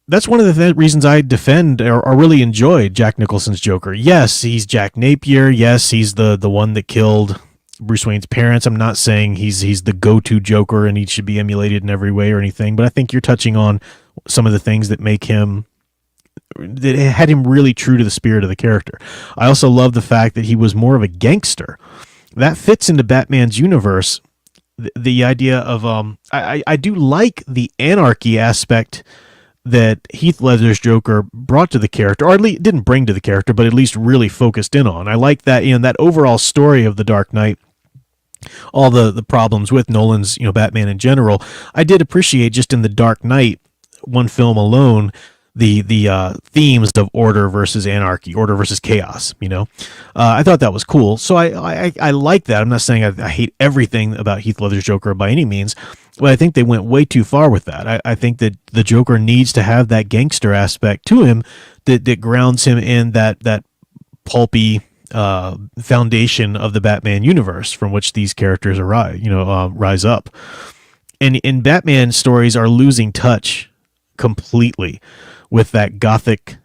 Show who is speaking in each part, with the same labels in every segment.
Speaker 1: that's one of the reasons I defend or really enjoy Jack Nicholson's Joker. Yes, he's Jack Napier. Yes, he's the one that killed Bruce Wayne's parents. I'm not saying he's the go-to Joker and he should be emulated in every way or anything, but I think you're touching on some of the things that make him that had him really true to the spirit of the character. I also love the fact that he was more of a gangster. That fits into Batman's universe. The idea of I do like the anarchy aspect that Heath Ledger's Joker brought to the character, or at least didn't bring to the character, but at least really focused in on. I like that, that overall story of the Dark Knight, all the problems with Nolan's, Batman in general. I did appreciate just in the Dark Knight, one film alone, the themes of order versus anarchy, order versus chaos. I thought that was cool. So I like that. I'm not saying I hate everything about Heath Ledger's Joker by any means, but I think they went way too far with that. I think that the Joker needs to have that gangster aspect to him that grounds him in that pulpy foundation of the Batman universe from which these characters rise up. And Batman stories are losing touch completely with that gothic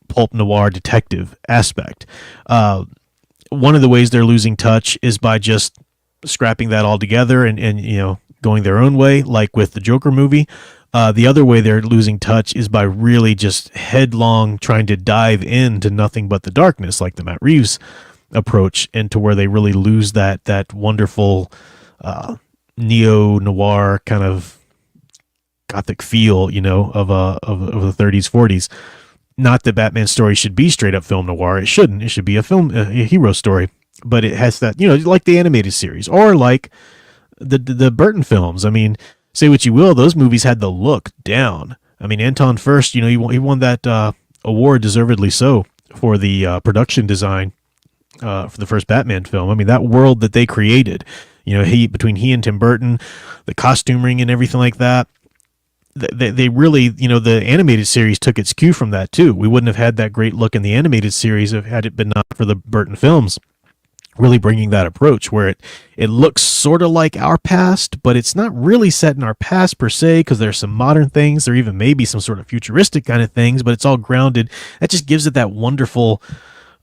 Speaker 1: pulp noir detective aspect. One of the ways they're losing touch is by just scrapping that all together and going their own way, like with the Joker movie. The other way they're losing touch is by really just headlong trying to dive into nothing but the darkness, like the Matt Reeves approach, and to where they really lose that wonderful neo-noir kind of gothic feel, of the 30s, 40s. Not that Batman story should be straight up film noir. It shouldn't. It should be a hero story. But it has that, like the animated series or like the Burton films. I mean, say what you will, those movies had the look down. I mean, Anton Furst, he won that award, deservedly so, for the production design for the first Batman film. I mean, that world that they created, between he and Tim Burton, the costuming and everything like that. They really, the animated series took its cue from that too. We wouldn't have had that great look in the animated series had it been not for the Burton films really bringing that approach where it looks sort of like our past, but it's not really set in our past per se, because there's some modern things, there even maybe some sort of futuristic kind of things, but it's all grounded. That just gives it that wonderful,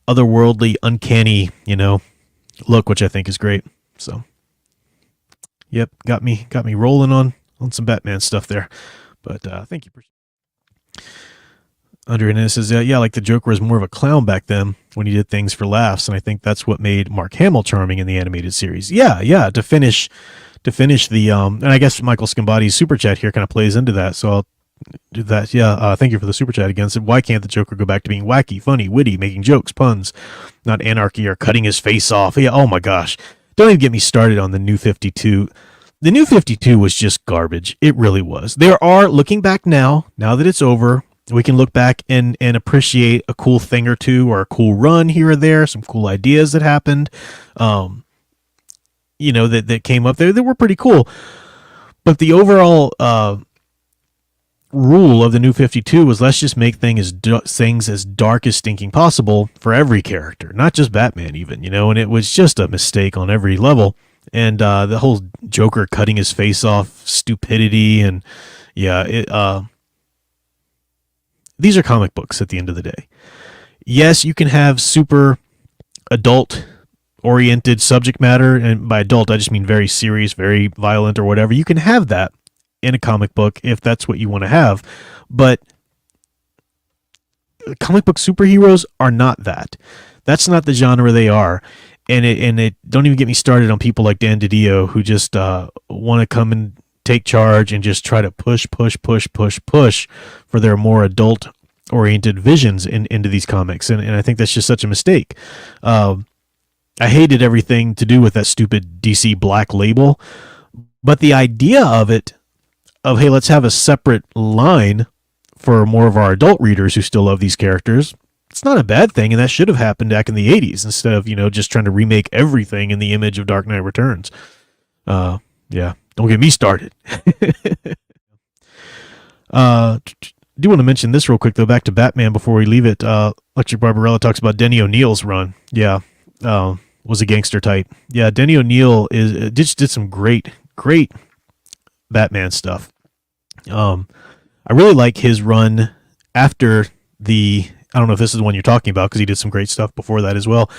Speaker 1: otherworldly, uncanny, look, which I think is great. So, yep, got me rolling on some Batman stuff there. But thank you. Under it says, like the Joker was more of a clown back then when he did things for laughs, and I think that's what made Mark Hamill charming in the animated series. Yeah. To finish the and I guess Michael Scombati's super chat here kind of plays into that, so I'll do that. Yeah, thank you for the super chat again. Said, why can't the Joker go back to being wacky, funny, witty, making jokes, puns, not anarchy or cutting his face off? Yeah. Oh my gosh, don't even get me started on the New 52. The New 52 was just garbage. It really was. There are, looking back now that it's over, we can look back and appreciate a cool thing or two or a cool run here or there, some cool ideas that happened, that came up there that were pretty cool. But the overall rule of the New 52 was let's just make things as dark as stinking possible for every character, not just Batman even, and it was just a mistake on every level. And the whole Joker cutting his face off stupidity, and these are comic books at the end of the day. Yes, you can have super adult oriented subject matter, and by adult I just mean very serious, very violent or whatever. You can have that in a comic book if that's what you want to have, but comic book superheroes are not that. That's not the genre they are. And it don't even get me started on people like Dan DiDio who just want to come and take charge and just try to push for their more adult-oriented visions into these comics. And I think that's just such a mistake. I hated everything to do with that stupid DC Black label. But the idea of it, hey, let's have a separate line for more of our adult readers who still love these characters, it's not a bad thing, and that should have happened back in the 80s instead of, just trying to remake everything in the image of Dark Knight Returns. Don't get me started. Do want to mention this real quick, though, back to Batman before we leave it. Electric Barbarella talks about Denny O'Neil's run. Yeah, was a gangster type. Yeah, Denny O'Neil did some great Batman stuff. I really like his run after the, I don't know if this is the one you're talking about because he did some great stuff before that as well.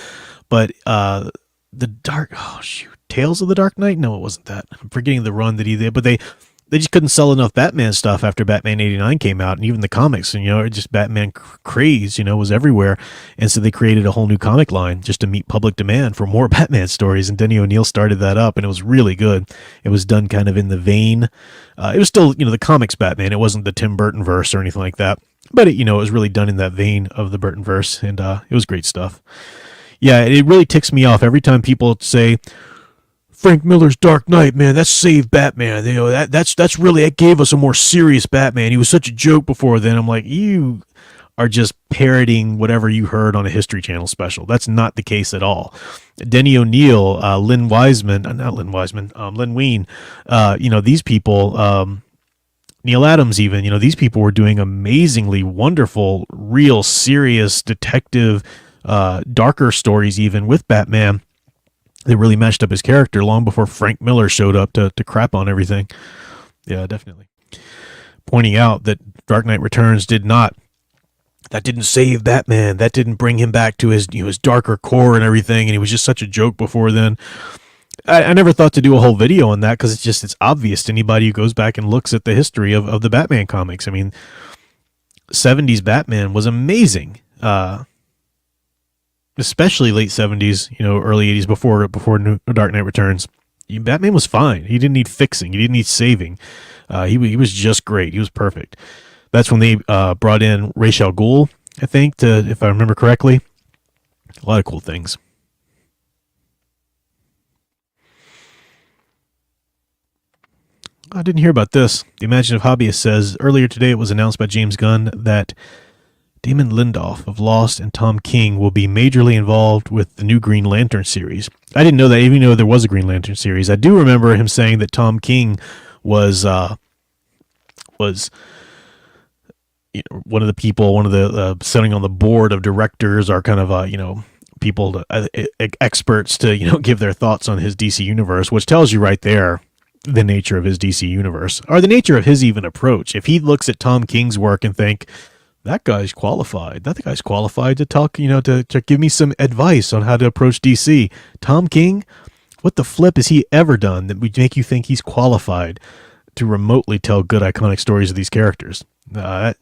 Speaker 1: But the Dark, oh shoot, Tales of the Dark Knight. No, it wasn't that. I'm forgetting the run that he did. But they just couldn't sell enough Batman stuff after Batman 89 came out, and even the comics, and just Batman craze, was everywhere. And so they created a whole new comic line just to meet public demand for more Batman stories, and Denny O'Neil started that up, and it was really good. It was done kind of in the vein. It was still, the comics Batman. It wasn't the Tim Burton verse or anything like that, but it was really done in that vein of the Burton verse, and it was great stuff. Yeah, it really ticks me off every time people say, Frank Miller's Dark Knight, man, that saved Batman. That's really, that gave us a more serious Batman. He was such a joke before then. I'm like, you are just parroting whatever you heard on a History Channel special. That's not the case at all. Denny O'Neil, Lynn Wein, these people, Neil Adams even, these people were doing amazingly wonderful, real, serious detective, darker stories even with Batman. They really matched up his character long before Frank Miller showed up to crap on everything. Yeah, definitely. Pointing out that Dark Knight Returns didn't save Batman. That didn't bring him back to his his darker core and everything, and he was just such a joke before then. I never thought to do a whole video on that because it's obvious to anybody who goes back and looks at the history of the Batman comics. I mean, 70s Batman was amazing. Especially late 70s, early 80s before Dark Knight Returns. Batman was fine. He didn't need fixing. He didn't need saving. He was just great. He was perfect. That's when they brought in Ra's al Ghul, I think, if I remember correctly. A lot of cool things. I didn't hear about this. The Imaginative Hobbyist says, earlier today it was announced by James Gunn that Damon Lindelof of Lost and Tom King will be majorly involved with the new Green Lantern series. I didn't know that, even though there was a Green Lantern series. I do remember him saying that Tom King was one of the people, one of the sitting on the board of directors, or kind of people, experts to give their thoughts on his DC universe, which tells you right there the nature of his DC universe, or the nature of his even approach. If he looks at Tom King's work and think, that guy's qualified. That guy's qualified to talk, to give me some advice on how to approach DC. Tom King, what the flip has he ever done that would make you think he's qualified to remotely tell good iconic stories of these characters? That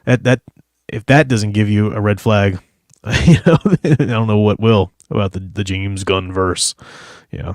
Speaker 1: if that doesn't give you a red flag, I don't know what will about the James Gunn verse. Yeah.